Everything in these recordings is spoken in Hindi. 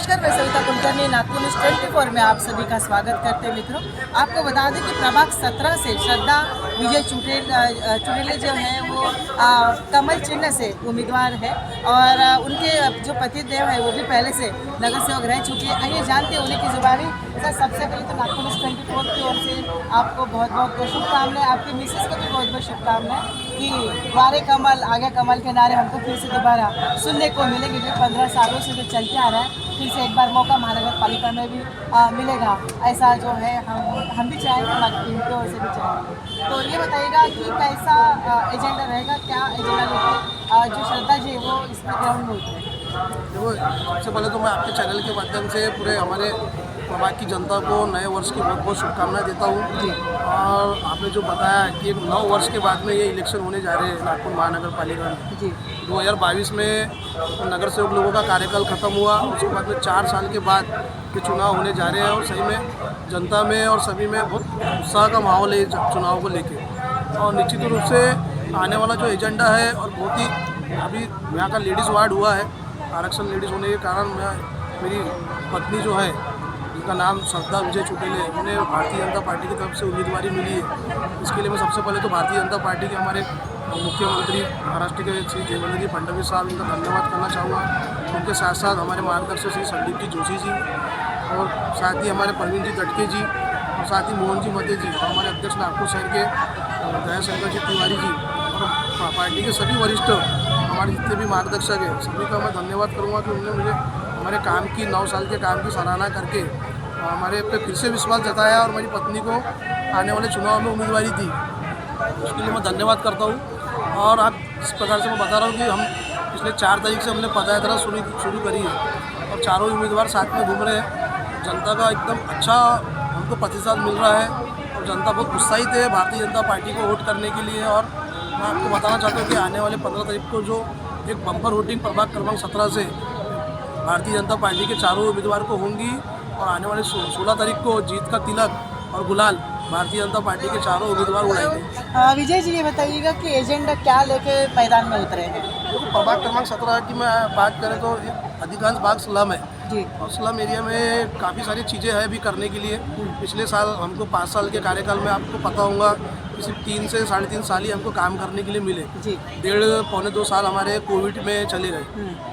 नमस्कार, मैं सविता कुलकर्णी नागपुर न्यूज़ 24 में आप सभी का स्वागत करते हैं। मित्रों, आपको बता दें कि प्रभाग 17 से श्रद्धा विजय चुटेले जो है वो कमल चिन्ह से उम्मीदवार है और उनके जो पतिदेव है वो भी पहले से नगर सेवक रह चुके हैं। आइए जानते हैं उन्हीं की जुबानी। सर, सबसे पहले तो नागपुर न्यूज़ 24 की ओर से आपको बहुत बहुत शुभकामनाएं, आपकी मिसेस को भी बहुत बहुत शुभकामनाएं कि द्वारे कमल आगे कमल के नारे हमको फिर से दोबारा सुनने को मिलेंगे। जो 15 सालों से जो चलते आ रहा है, फिर से एक बार मौका महानगर पालिका में भी मिलेगा, ऐसा जो है हम भी चाहेंगे, बाकी उनकी ओर से भी चाहेंगे। तो ये बताइएगा कि कैसा एजेंडा रहेगा, क्या एजेंडा लेकर जो श्रद्धा जी वो इसमें ग्राउंड में उतरे? देखो, सबसे पहले तो मैं आपके चैनल के माध्यम से पूरे हमारे प्रभाग की जनता को नए वर्ष की बहुत बहुत शुभकामनाएं देता हूँ। और आपने जो बताया कि 9 वर्ष के बाद में ये इलेक्शन होने जा रहे हैं नागपुर महानगर पालिका में। जी, 2022 में नगर सेवक लोगों का कार्यकाल खत्म हुआ, उसके बाद में 4 साल के बाद ये चुनाव होने जा रहे हैं और सही में जनता में और सभी में बहुत उत्साह का माहौल है चुनाव को लेके। और निश्चित रूप से आने वाला जो एजेंडा है और बहुत ही अभी यहाँ का लेडीज़ वार्ड हुआ है, आरक्षण लेडीज़ होने के कारण मेरी पत्नी जो है जिनका नाम श्रद्धा विजय चुटेले, उन्हें भारतीय जनता पार्टी की तरफ से उम्मीदवारी मिली है। इसके लिए मैं सबसे पहले तो भारतीय जनता पार्टी के हमारे मुख्यमंत्री महाराष्ट्र के श्री देवेंद्र जी फडणवीस साहब, इनका धन्यवाद करना चाहूँगा। उनके साथ साथ हमारे मार्गदर्शक श्री संदीप जी जोशी जी और साथ ही हमारे प्रवीण जी दटके जी और साथ ही मोहन जी मते जी और हमारे अध्यक्ष नागपुर शहर के दयाशंकर जी तिवारी जी और पार्टी के सभी वरिष्ठ हमारे जितने भी मार्गदर्शक हैं, सभी का मैं धन्यवाद करूँगा कि उन्होंने मुझे हमारे काम की 9 साल के काम की सराहना करके हमारे पे फिर से विश्वास जताया और मेरी पत्नी को आने वाले चुनाव में उम्मीदवारी दी। उसके लिए मैं धन्यवाद करता हूँ। और आप इस प्रकार से मैं बता रहा हूँ कि हम पिछले 4 तारीख से हमने पदयात्रा शुरू करी है और चारों उम्मीदवार साथ में घूम रहे हैं। जनता का एकदम अच्छा हमको प्रतिसाद मिल रहा है और जनता बहुत उत्साहित है भारतीय जनता पार्टी को वोट करने के लिए। और मैं आपको बताना चाहता हूँ कि आने वाले 15 तारीख को जो एक बम्पर वोटिंग प्रभाग क्रमांक 17 से भारतीय जनता पार्टी के चारों उम्मीदवार को होंगी और आने वाले 16 तारीख को जीत का तिलक और गुलाल भारतीय जनता पार्टी के चारों उम्मीदवार उड़ाएंगे। विजय जी, ये बताइएगा कि एजेंडा क्या लेके मैदान में उतरे हैं? तो प्रभाग क्रमांक 17 की मैं बात करें तो अधिकांश भाग स्लम है जी, और स्लम एरिया में काफ़ी सारी चीज़ें हैं भी करने के लिए। पिछले साल हमको 5 साल के कार्यकाल में आपको पता होगा कि सिर्फ 3 से 3.5 साल ही हमको काम करने के लिए मिले। जी, 1.5-2 साल हमारे कोविड में चले गए,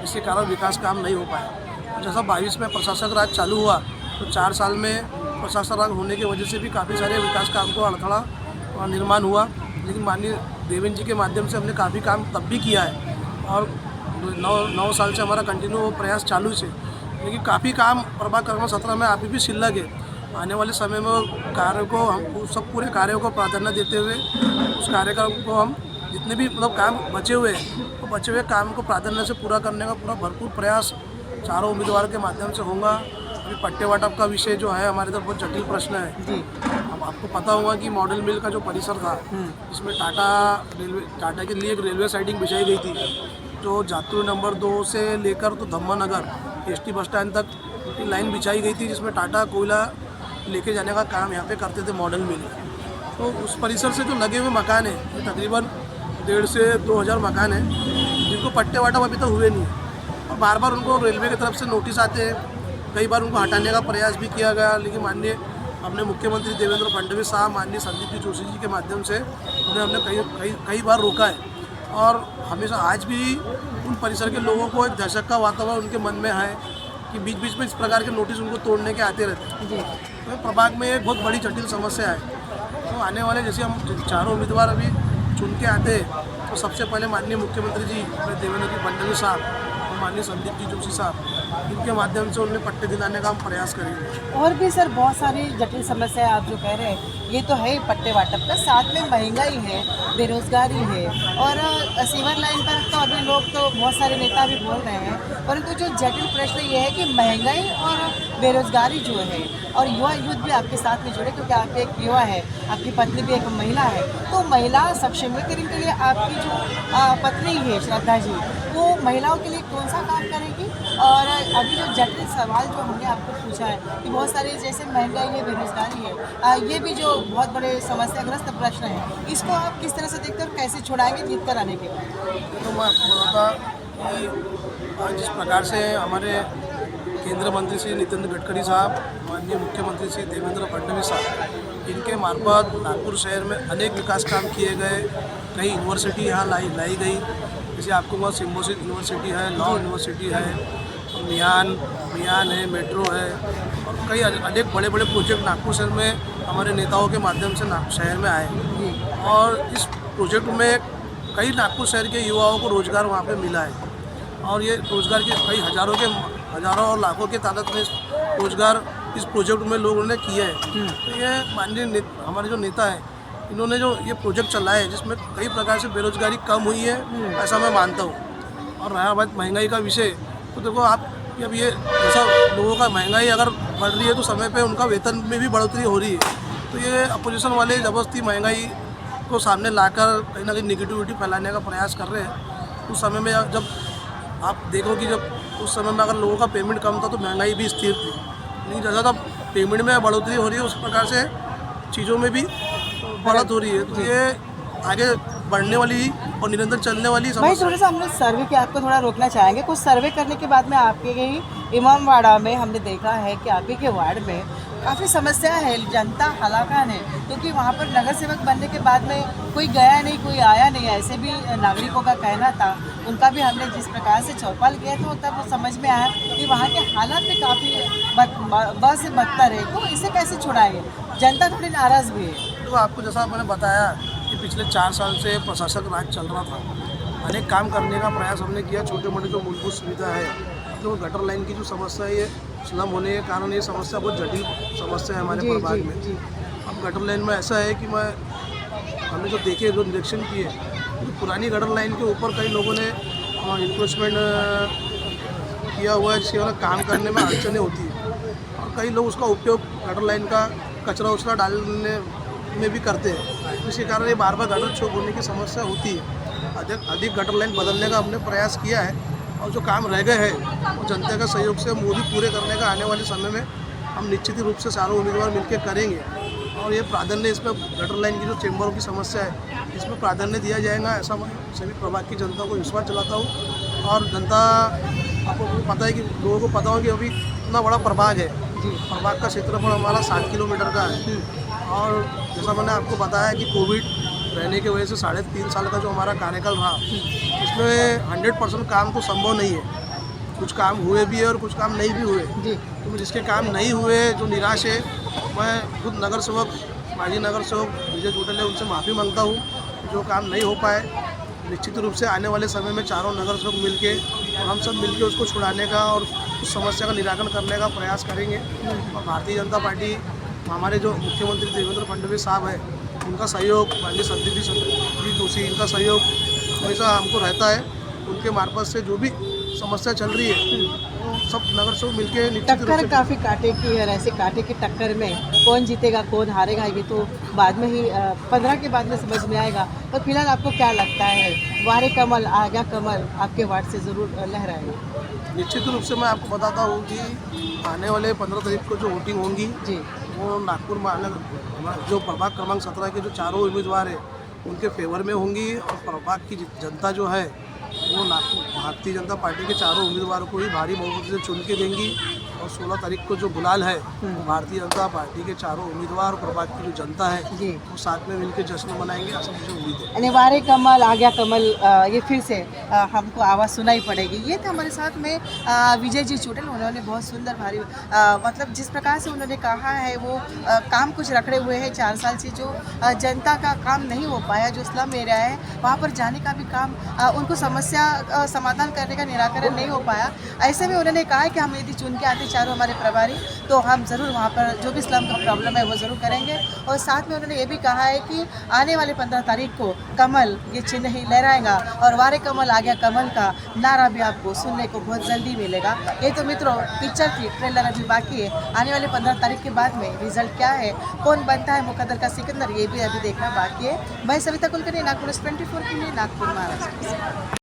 इसके कारण विकास काम नहीं हो पाया। जैसा 22 में प्रशासक राज चालू हुआ तो 4 साल में प्रशासक राज होने की वजह से भी काफ़ी सारे विकास काम को अड़थड़ा निर्माण हुआ, लेकिन माननीय देवेंद्र जी के माध्यम से हमने काफ़ी काम तब भी किया है और 9 साल से हमारा कंटिन्यू वो प्रयास चालू से। लेकिन काफ़ी काम प्रभाग क्रमांक 17 में अभी भी शिल्लक है। आने वाले समय में कार्य को हम सब पूरे कार्यों को प्राधान्य देते हुए उस कार्यक्रम को हम जितने भी मतलब काम बचे हुए हैं तो बचे हुए काम को प्राधान्य से पूरा करने का पूरा भरपूर प्रयास चारों उम्मीदवार के माध्यम से होगा। अभी पट्टे वाटप का विषय जो है हमारे इधर बहुत जटिल प्रश्न है। जी, अब आपको पता होगा कि मॉडल मिल का जो परिसर था इसमें टाटा के लिए एक रेलवे साइडिंग बिछाई गई थी जो जातरू नंबर 2 से लेकर तो धम्मानगर एसटी बस स्टैंड तक की लाइन बिछाई गई थी, जिसमें टाटा कोयला लेके जाने का काम यहाँ पे करते थे मॉडल मिल। तो उस परिसर से जो लगे हुए मकान है ये तकरीबन 1,500 से 2,000 मकान है जिनको पट्टे वाटप अभी तक हुए नहीं और बार बार उनको रेलवे की तरफ से नोटिस आते हैं। कई बार उनको हटाने का प्रयास भी किया गया, लेकिन माननीय अपने मुख्यमंत्री देवेंद्र फडणवीस साहब, माननीय संदीप जी जोशी जी के माध्यम से उन्हें हमने कई बार रोका है और हमेशा आज भी उन परिसर के लोगों को एक दहशत का वातावरण उनके मन में है कि बीच बीच में इस प्रकार के नोटिस उनको तोड़ने के आते रहते हैं। तो प्रभाग में एक बहुत बड़ी जटिल समस्या है। तो आने वाले जैसे हम चारों उम्मीदवार अभी चुन के आते हैं तो सबसे पहले माननीय मुख्यमंत्री जी देवेंद्र जी फडणवीस साहब और माननीय संदीप जी जोशी साहब, इनके माध्यम से उन्हें पट्टे दिलाने का हम प्रयास करेंगे। और भी सर बहुत सारी जटिल समस्याएं आप जो कह रहे हैं ये तो है ही पट्टे वाटप का, साथ में महंगाई है, बेरोजगारी है और सीवर लाइन पर तो अभी लोग तो बहुत सारे नेता भी बोल रहे हैं, परंतु जो जटिल प्रश्न ये है कि महंगाई और बेरोजगारी जो है और युवा यूथ भी आपके साथ में जुड़े, क्योंकि आप एक युवा है, आपकी पत्नी भी एक महिला है। तो महिला सक्षमीकरण के लिए आपकी जो पत्नी है श्रद्धा जी, वो महिलाओं के लिए कौन सा काम करेगी? और अभी जो जटिल सवाल जो हमने आपको पूछा है कि बहुत सारे जैसे महंगाई है, बेरोजगारी है, ये भी जो बहुत बड़े समस्याग्रस्त प्रश्न है, इसको आप किस तरह से देखते हैं और कैसे छुड़ाएंगे जीत कर आने के बाद? तो मैं आपको बताता कि जिस प्रकार से हमारे केंद्रीय मंत्री श्री नितिन गडकरी साहब, माननीय मुख्यमंत्री श्री देवेंद्र फडणवीस साहब, इनके मार्फत नागपुर शहर में अनेक विकास काम किए गए। कई यूनिवर्सिटी यहाँ लाई गई, जैसे आपको वहाँ सिम्बोसिस यूनिवर्सिटी है, लॉ यूनिवर्सिटी है, मियान है, मेट्रो है, और कई अनेक बड़े बड़े प्रोजेक्ट नागपुर शहर में हमारे नेताओं के माध्यम से शहर में आए। और इस प्रोजेक्ट में कई नागपुर शहर के युवाओं को रोज़गार वहाँ पे मिला है, और ये रोज़गार के कई हज़ारों और लाखों के तादाद में रोज़गार इस प्रोजेक्ट में लोगों ने किए हैं। तो ये माननीय हमारे जो नेता हैं, इन्होंने जो ये प्रोजेक्ट चलाया है, जिसमें कई प्रकार से बेरोजगारी कम हुई है, ऐसा मैं मानता हूँ। और रहा बात महंगाई का विषय, तो देखो आप अब ये जैसा लोगों का महंगाई अगर बढ़ रही है तो समय पे उनका वेतन में भी बढ़ोतरी हो रही है। तो ये अपोजिशन वाले ज़बरदस्ती महंगाई को सामने लाकर कहीं ना कहीं निगेटिविटी फैलाने का प्रयास कर रहे हैं। उस समय में जब आप देखो कि जब उस समय में अगर लोगों का पेमेंट कम था तो महंगाई भी स्थिर थी, लेकिन जैसा जब पेमेंट में बढ़ोतरी हो रही है उस प्रकार से चीज़ों में भी बढ़त हो रही है। तो ये आगे बढ़ने वाली और निरंतर चलने वाली भाई थोड़ा सा हम लोग सर्वे के आपको थोड़ा रोकना चाहेंगे। कुछ सर्वे करने के बाद में आपके ही इमामवाड़ा में हमने देखा है कि आप ही के वार्ड में काफ़ी समस्या है, जनता हलाकान है, क्योंकि वहाँ पर नगर सेवक बनने के बाद में कोई गया नहीं, कोई आया नहीं, ऐसे भी नागरिकों का कहना था। उनका भी हमने जिस प्रकार से चौपाल किया था तब वो समझ में आया कि वहाँ के हालात भी काफ़ी बद से बदतर है। तो इसे कैसे छुड़ाएंगे? जनता थोड़ी नाराज़ भी है। तो आपको जैसा मैंने बताया कि पिछले 4 साल से प्रशासक राज चल रहा था, अनेक काम करने का प्रयास हमने किया। छोटे मोटे जो मूलभूत सुविधा है, जो गटर लाइन की जो समस्या है, ये स्लम होने के कारण ये समस्या बहुत जटिल समस्या है हमारे प्रभाग में। अब गटर लाइन में ऐसा है कि हमने जो देखे, जो निरीक्षण किए, तो पुरानी गटर लाइन के ऊपर कई लोगों ने इंक्रोचमेंट किया हुआ है, जिसके वजह काम करने में अड़चनें होती है। और कई लोग उसका उपयोग गटर लाइन का कचरा उचरा डालने में भी करते हैं, इसके कारण ये बार बार गटर चौक होने की समस्या होती है। अधिक गटर लाइन बदलने का हमने प्रयास किया है, और जो काम रह गए हैं वो जनता के सहयोग से वो भी पूरे करने का आने वाले समय में हम निश्चित रूप से चारों उम्मीदवार मिलकर करेंगे। और ये प्राधान्य, इसमें गटर लाइन की जो चेंबरों की समस्या है, इसमें प्राधान्य दिया जाएगा, ऐसा मैं सभी प्रभाग की जनता को विश्वास दिलाता हूँ। और जनता, आपको पता है कि लोगों को पता हो कि अभी इतना बड़ा प्रभाग है, प्रभाग का क्षेत्रफल हमारा 7 किलोमीटर का है। और जैसा मैंने आपको बताया कि कोविड रहने की वजह से 3.5 साल का जो हमारा कार्यकाल रहा, इसमें 100% काम तो संभव नहीं है। कुछ काम हुए भी है और कुछ काम नहीं भी हुए। तो जिसके काम नहीं हुए, जो निराश है, मैं खुद नगर सेवक, माजी नगर सेवक विजय चुटेले, उनसे माफ़ी मांगता हूँ। जो काम नहीं हो पाए, निश्चित रूप से आने वाले समय में चारों नगर सेवक मिलके और हम सब मिलके उसको छुड़ाने का और उस समस्या का निराकरण करने का प्रयास करेंगे। और भारतीय जनता पार्टी, हमारे जो मुख्यमंत्री देवेंद्र फडणवीस साहब है, उनका सहयोग, माननीय संदीप जी जोशी, इनका सहयोग हमेशा हमको रहता है। उनके मार्फत से जो भी समस्या चल रही है, सब नगर से मिलके टक्कर काफ़ी कांटे की है। ऐसे कांटे की टक्कर में कौन जीतेगा कौन हारेगा ये तो बाद में ही 15 के बाद में समझ में आएगा। तो फिलहाल आपको क्या लगता है, वारे कमल आगा कमल आपके वार्ड से ज़रूर लहराएगा? निश्चित रूप से मैं आपको बताता हूँ कि आने वाले 15 तारीख को जो वोटिंग होंगी जी, वो नागपुर महानगर जो प्रभाग क्रमांक 17 के जो चारों उम्मीदवार हैं उनके फेवर में होंगी। और प्रभाग की जनता जो है वो नागपुर भारतीय जनता पार्टी के चारों उम्मीदवारों को ही भारी बहुमत से चुन के देंगी। और 16 तारीख को जो गुलाल है, वो भारतीय जनता पार्टी के चारों उम्मीदवार और प्रभाग की जो जनता है जी, वो साथ में मिलकर जश्न मनाएंगे, ऐसा मुझे उम्मीद है। अनिवार्य कमल आ गया कमल, ये फिर से हमको आवाज़ सुनाई पड़ेगी। ये था हमारे साथ में विजय जी चुटेल। उन्होंने बहुत सुंदर भारी मतलब जिस प्रकार से उन्होंने कहा है, वो काम कुछ रखड़े हुए हैं 4 साल से, जो जनता का काम नहीं हो पाया, जो स्लम एरिया है वहाँ पर जाने का भी काम, उनको समस्या समाधान करने का निराकरण नहीं हो पाया। ऐसे में उन्होंने कहा है कि हम यदि चुन के आते चारों हमारे प्रभारी, तो हम ज़रूर वहाँ पर जो भी स्लम का प्रॉब्लम है वो ज़रूर करेंगे। और साथ में उन्होंने ये भी कहा है कि आने वाले 15 तारीख को कमल ये चिन्ह ही लहराएगा, और वारे कमल आ गया कमल का नारा भी आपको सुनने को बहुत जल्दी मिलेगा। ये तो मित्रों पिक्चर थी, ट्रेलर अभी बाकी है। आने वाले 15 तारीख के बाद में रिजल्ट क्या है, कौन बनता है मुकद्दर का सिकंदर, ये भी अभी देखना बाकी है। मैं सविता कुलकर्णी, नागपुर 24 के लिए, नागपुर महाराष्ट्र से।